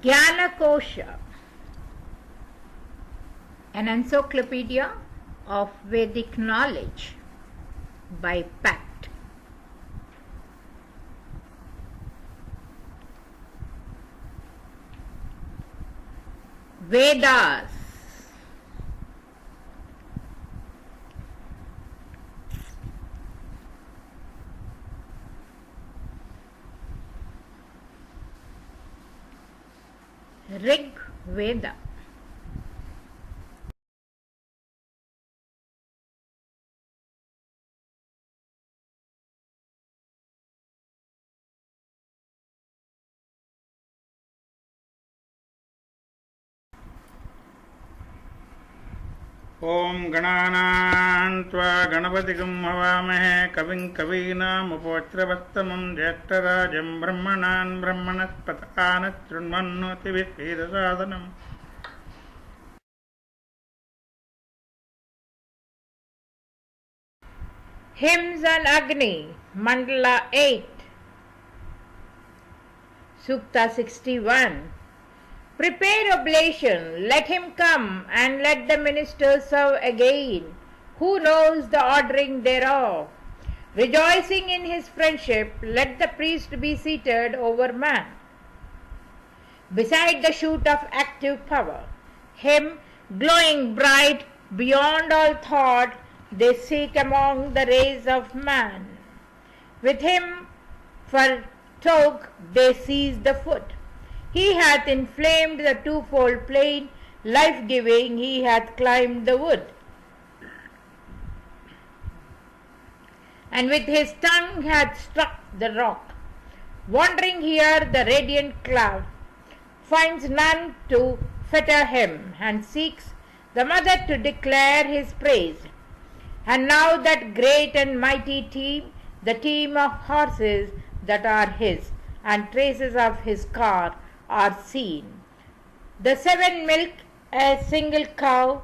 Gyanakosha, an encyclopedia of Vedic knowledge by Pact. Vedas. Rig Veda. ओम गणानां त्वा गणपतिगं हवामहे कविं कवीनामुपवस्त्रवस्तमं ज्येष्ठराजं ब्रह्मणान् ब्रह्मणस्पतकान् शृण्वन्नोतिभिः Hymns on Agni, Mandala 8, Sukta 61. Prepare oblation, let him come, and let the minister serve again, who knows the ordering thereof. Rejoicing in his friendship, let the priest be seated over man, beside the shoot of active power. Him, glowing bright beyond all thought, they seek among the rays of man. With him for toque they seize the foot. He hath inflamed the twofold plain, life-giving he hath climbed the wood. And with his tongue hath struck the rock. Wandering here the radiant cloud, finds none to fetter him, and seeks the mother to declare his praise. And now that great and mighty team, the team of horses that are his, and traces of his car are seen. The 7 milk a single cow,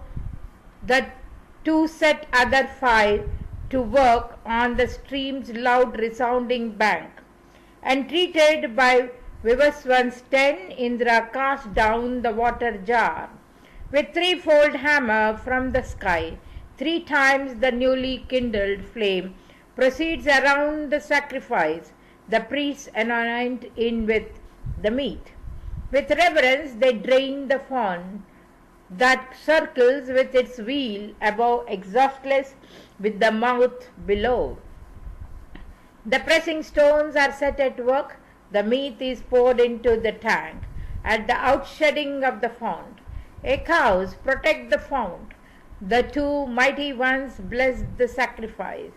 the 2 set other 5 to work on the stream's loud resounding bank. Entreated by Vivaswan's 10, Indra cast down the water jar. With 3-fold hammer from the sky, 3 times the newly kindled flame proceeds around the sacrifice. The priests anoint in with the meat. With reverence they drain the font that circles with its wheel above, exhaustless with the mouth below. The pressing stones are set at work. The meat is poured into the tank at the outshedding of the font. Cows protect the font. The 2 mighty ones bless the sacrifice.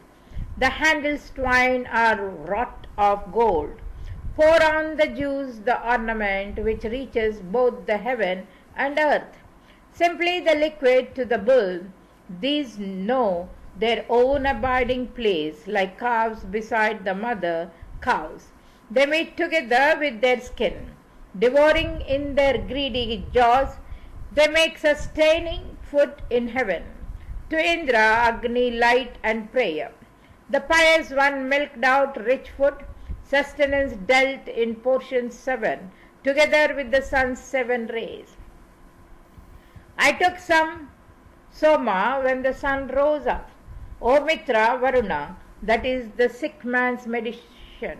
The handles twine are wrought of gold. Pour on the Jews the ornament which reaches both the heaven and earth. Simply the liquid to the bull. These know their own abiding place, like calves beside the mother cows. They meet together with their skin. Devouring in their greedy jaws, they make sustaining food in heaven. To Indra, Agni, light and prayer. The pious one milked out rich food, sustenance dealt in portions 7, together with the sun's 7 rays. I took some soma when the sun rose up. O Mitra, Varuna, that is the sick man's medicine,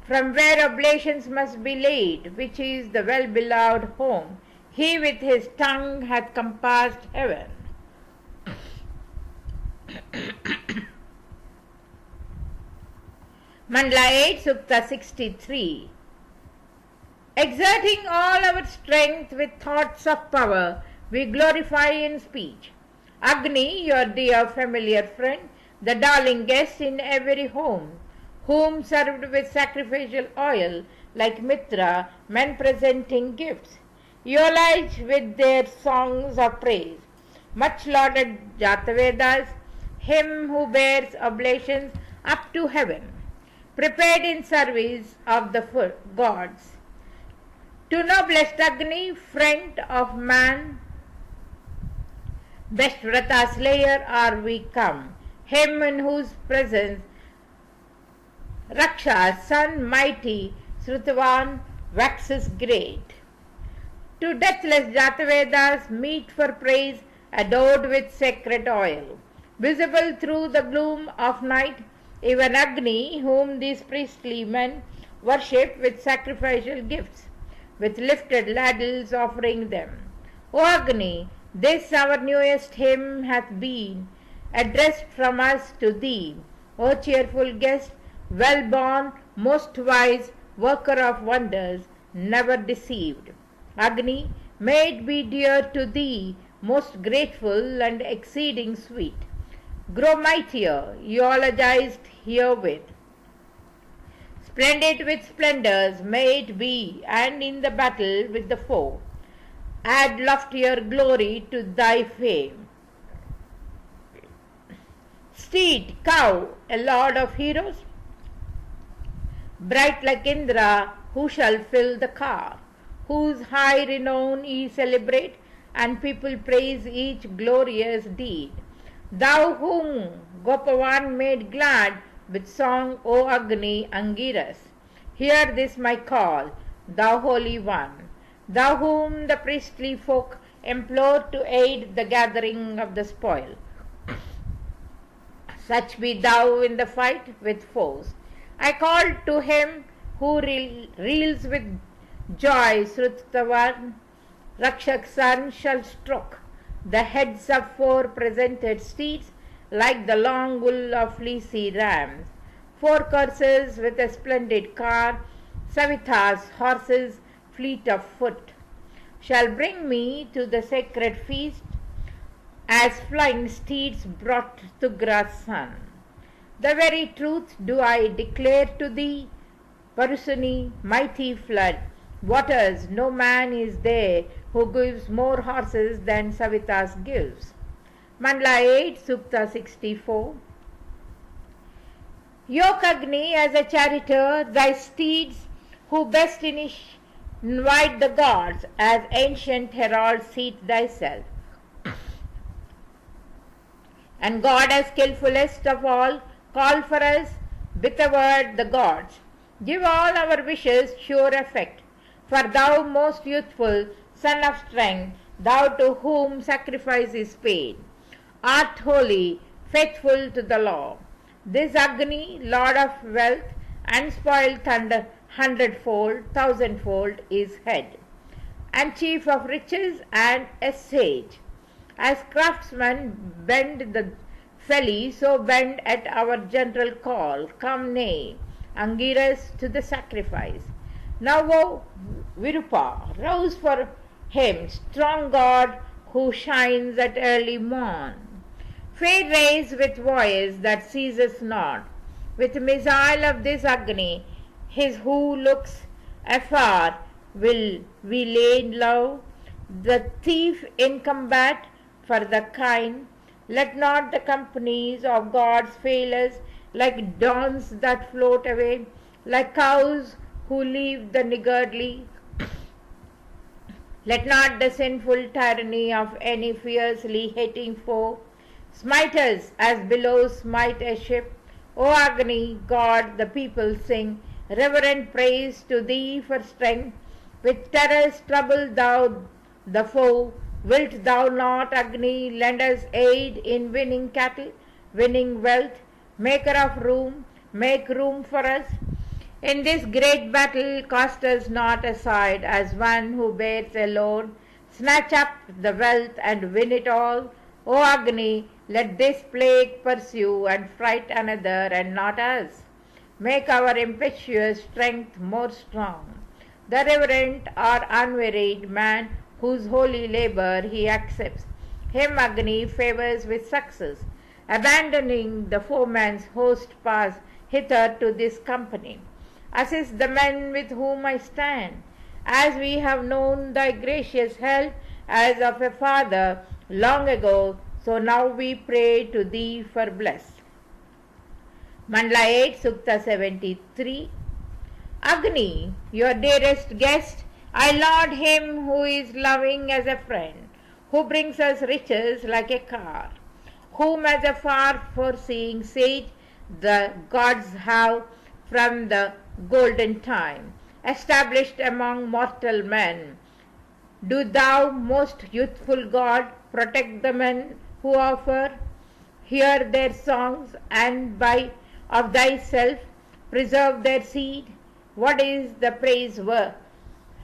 from where oblations must be laid, which is the well-beloved home. He with his tongue hath compassed heaven. Mandala 8, Sukta 63. Exerting all our strength with thoughts of power, we glorify in speech. Agni, your dear familiar friend, the darling guest in every home, whom served with sacrificial oil, like Mitra, men presenting gifts. Euloged with their songs of praise. Much lauded Jatavedas, him who bears oblations up to heaven, prepared in service of the gods. To noblest Agni, friend of man, best Vrata slayer are we come, him in whose presence Raksha, son mighty, Srutavan, waxes great. To deathless Jatavedas meet for praise, adored with sacred oil. Visible through the gloom of night, even Agni, whom these priestly men worship with sacrificial gifts, with lifted ladles offering them. O Agni, this our newest hymn hath been, addressed from us to thee. O cheerful guest, well born, most wise, worker of wonders, never deceived. Agni, may it be dear to thee, most grateful and exceeding sweet. Grow mightier, eulogized herewith. Splendid with splendors may it be, and in the battle with the foe, add loftier glory to thy fame. Steed, cow, a lord of heroes, bright like Indra, who shall fill the car, whose high renown ye celebrate, and people praise each glorious deed. Thou whom Gopavan made glad with song, O Agni Angiras, hear this my call, thou holy one, thou whom the priestly folk implore to aid the gathering of the spoil. Such be thou in the fight with foes. I call to him who reels with joy, Srutavan, Rakshak son shall stroke the heads of 4 presented steeds like the long wool of fleecy rams. 4 coursers with a splendid car, Savita's horses fleet of foot, shall bring me to the sacred feast as flying steeds brought to Gra's son. The very truth do I declare to thee, Parusuni, mighty flood, waters, no man is there who gives more horses than Savitas gives. Mandala 8, Sukta 64. Yoke Agni as a charioteer thy steeds, who best invite the gods, as ancient herald seat thyself. And God as skillfulest of all, call for us with a word the gods. Give all our wishes sure effect, for thou most youthful, son of strength, thou to whom sacrifice is paid, art holy, faithful to the law. This Agni, lord of wealth, unspoiled thunder, 100-fold, 1,000-fold is head, and chief of riches and a sage. As craftsmen bend the felly, so bend at our general call. Come, nay, Angiras to the sacrifice. Now, O Virupa, rouse for him, strong God who shines at early morn. Fair rays with voice that ceases not, with missile of this Agni, his who looks afar, will we lay low. The thief in combat for the kind, let not the companies of gods fail us, like dawns that float away, like cows who leave the niggardly. Let not the sinful tyranny of any fiercely hating foe smite us as billows smite a ship. O Agni, God, the people sing reverent praise to thee for strength. With terrors trouble thou the foe. Wilt thou not, Agni, lend us aid in winning cattle, winning wealth, maker of room, make room for us? In this great battle cast us not aside as one who bears alone. Snatch up the wealth and win it all. O Agni, let this plague pursue and fright another and not us. Make our impetuous strength more strong. The reverent or unwearied man whose holy labor he accepts, him Agni favors with success, abandoning the foeman's host pass hither to this company. Assist the men with whom I stand, as we have known thy gracious help as of a father long ago, so now we pray to thee for bless. Mandala 8, Sukta 73. Agni, your dearest guest, I laud him who is loving as a friend, who brings us riches like a car, whom as a far-foreseeing sage the gods have from the golden time. established among mortal men. Do thou, most youthful God, protect the men who offer, hear their songs, and by of thyself preserve their seed. What is the praise worth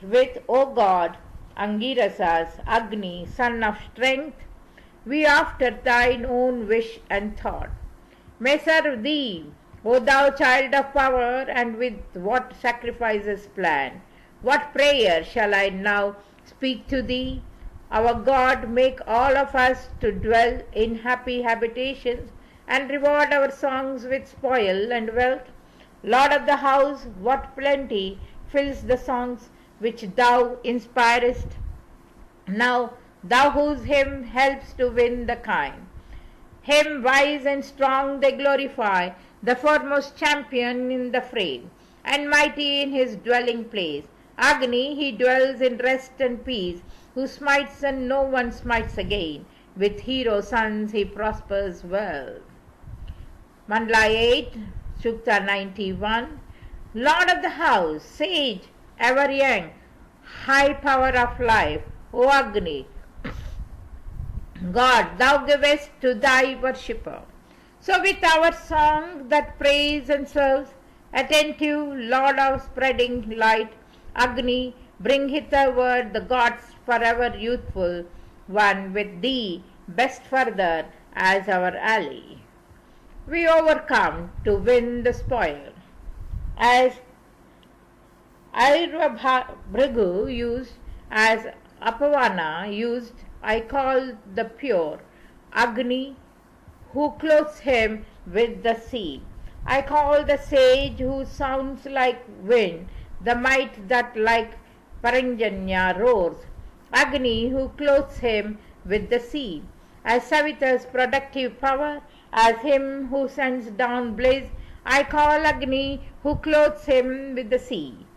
with, O God, Angirasas, Agni, son of strength? We after thine own wish and thought may serve thee, O thou child of power, and with what sacrifices planned. What prayer shall I now speak to thee? Our God, make all of us to dwell in happy habitations, and reward our songs with spoil and wealth. Lord of the house, what plenty fills the songs which thou inspirest. Now thou whose hymn helps to win the kind. Him wise and strong they glorify, the foremost champion in the fray, and mighty in his dwelling place. Agni, he dwells in rest and peace, who smites and no one smites again. With hero sons he prospers well. Mandala 8, Sukta 91. Lord of the house, sage, ever young, high power of life, O Agni, God, thou givest to thy worshipper. So with our song that praise and serves, attentive Lord of spreading light, Agni, bring hitherward the gods forever youthful, one with thee best further as our ally. We overcome to win the spoil. As Bhrigu used, as Apavana used, I call the pure Agni, who clothes him with the sea. I call the sage who sounds like wind, the might that like Paranjanya roars. Agni, who clothes him with the sea. As Savita's productive power, as him who sends down blaze, I call Agni, who clothes him with the sea.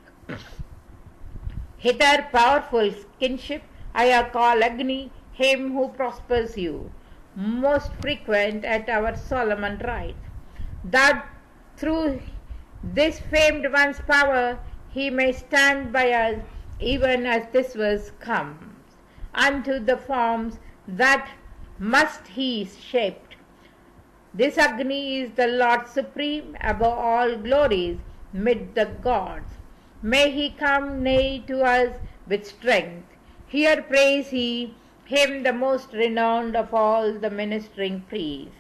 Hither powerful kinship, I call Agni, him who prospers you, most frequent at our Solomon rite, that through this famed one's power he may stand by us, even as this verse comes, unto the forms that must he shaped. This Agni is the Lord supreme above all glories mid the gods. May he come nigh to us with strength. Here praise he him, the most renowned of all the ministering priests.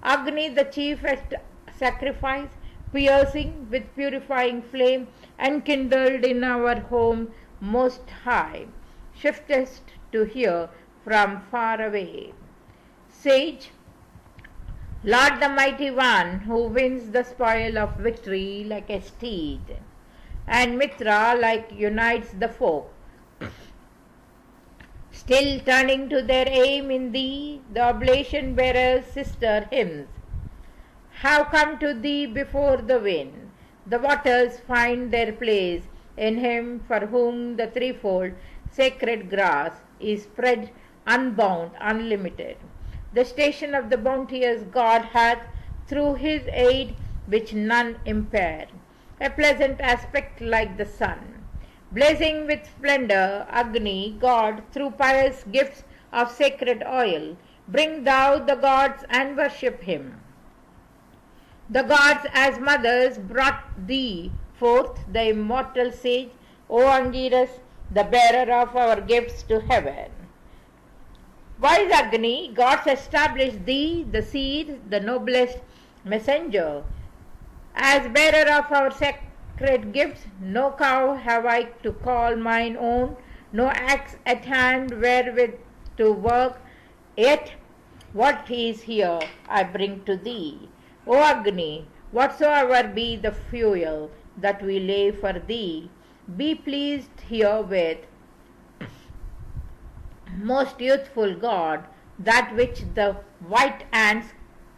Agni, the chiefest sacrifice, piercing with purifying flame, and kindled in our home most high, shiftest to hear from far away. Sage, Lord the mighty one, who wins the spoil of victory like a steed, and Mitra like unites the folk, still turning to their aim in thee, the oblation bearers' sister hymns have come to thee before the wind. The waters find their place in him for whom the threefold sacred grass is spread unbound, unlimited. The station of the bounteous God hath, through his aid which none impair, a pleasant aspect like the sun. Blazing with splendor, Agni, God, through pious gifts of sacred oil, bring thou the gods and worship him. The gods as mothers brought thee forth, the immortal sage, O Angiras, the bearer of our gifts to heaven. Wise Agni, gods establish thee, the seed, the noblest messenger. As bearer of our sacred gifts, no cow have I to call mine own, no axe at hand wherewith to work, yet what is here I bring to thee. O Agni, whatsoever be the fuel that we lay for thee, be pleased herewith, most youthful God, that which the white ants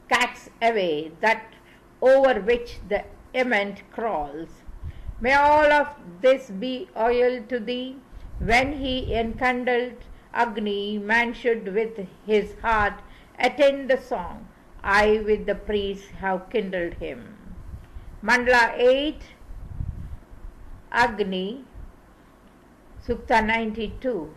catch away, that over which the ement crawls. May all of this be oil to thee. When he enkindled Agni, man should with his heart attend the song. I with the priest have kindled him. Mandala 8, Agni, Sukta 92.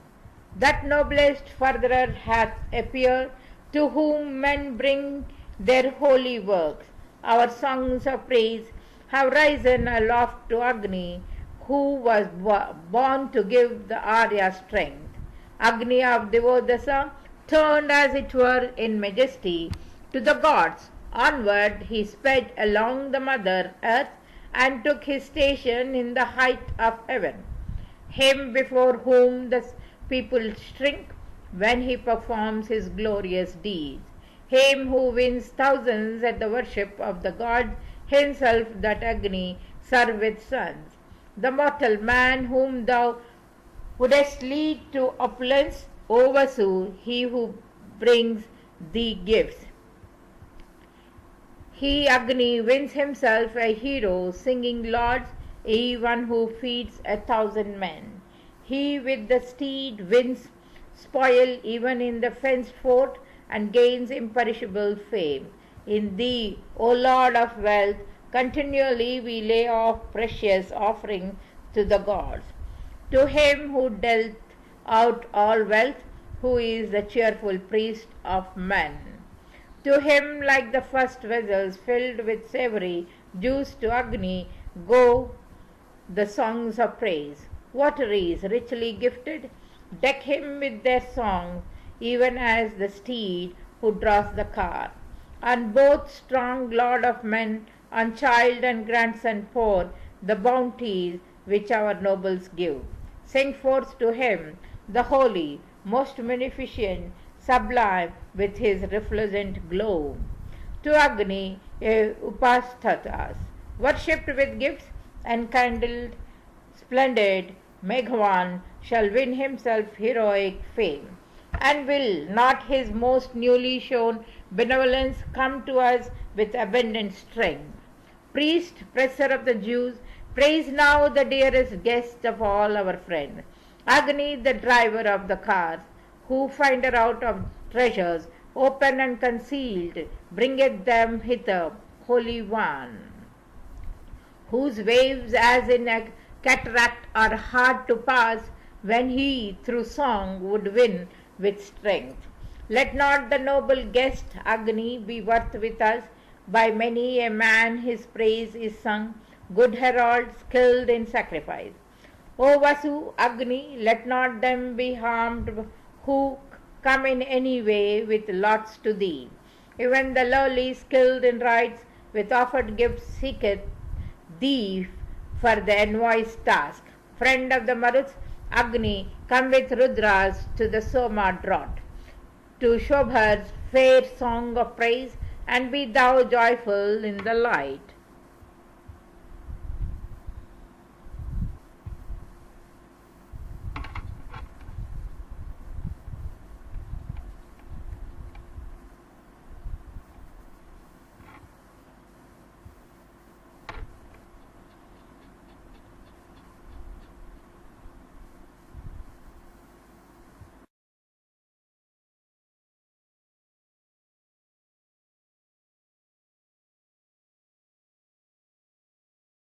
That noblest furtherer hath appeared, to whom men bring their holy works. Our songs of praise have risen aloft to Agni, who was born to give the Arya strength. Agni of Devodasa turned as it were in majesty to the gods. Onward he sped along the mother earth and took his station in the height of heaven. Him before whom the people shrink when he performs his glorious deeds. Him who wins thousands at the worship of the god himself, that Agni serveth sons. The mortal man whom thou wouldest lead to opulence, O Vasu, he who brings thee gifts. He, Agni, wins himself a hero, singing lauds, one who feeds 1,000 men. He with the steed wins spoil even in the fenced fort, and gains imperishable fame. In thee, O Lord of wealth, continually we lay off precious offerings to the gods. To him who dealt out all wealth, who is the cheerful priest of men. To him, like the first vessels filled with savory juice, to Agni go the songs of praise. Votaries richly gifted deck him with their songs, even as the steed who draws the car. On both strong lord of men, on child and grandson pour the bounties which our nobles give. Sing forth to him, the holy, most munificent, sublime with his refulgent glow. To Agni, Upastatas, worshipped with gifts and kindled, splendid, Meghavan shall win himself heroic fame. And will not his most newly shown benevolence come to us with abundant strength? Priest, presser of the Jews, praise now the dearest guest of all our friends, Agni, the driver of the cars, who finder out of treasures, open and concealed, bringeth them hither, Holy One, whose waves as in a cataract are hard to pass, when he through song would win with strength. Let not the noble guest Agni be worth with us, by many a man his praise is sung, good herald skilled in sacrifice. O Vasu, Agni, let not them be harmed who come in any way with lots to thee. Even the lowly skilled in rites with offered gifts seeketh thee for the envoy's task. Friend of the Maruts, Agni, come with Rudras to the Soma draught, to Shobha's fair song of praise, and be thou joyful in the light.